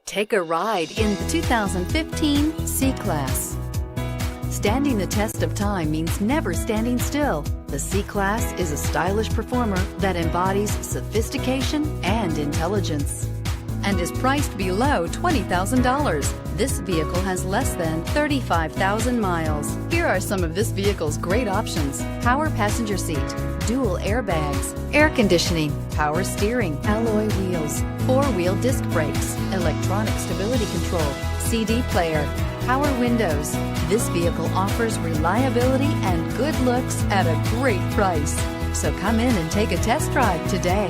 Take a ride in the 2015 C-Class. Standing the test of time means never standing still. The C-Class is a stylish performer that embodies sophistication and intelligence and is priced below $20,000. This vehicle has less than 35,000 miles. Here are some of this vehicle's great options: power passenger seat, dual airbags, air conditioning, power steering, alloy wheels, four-wheel disc brakes, electronic stability control, CD player, power windows. This vehicle offers reliability and good looks at a great price. So come in and take a test drive today.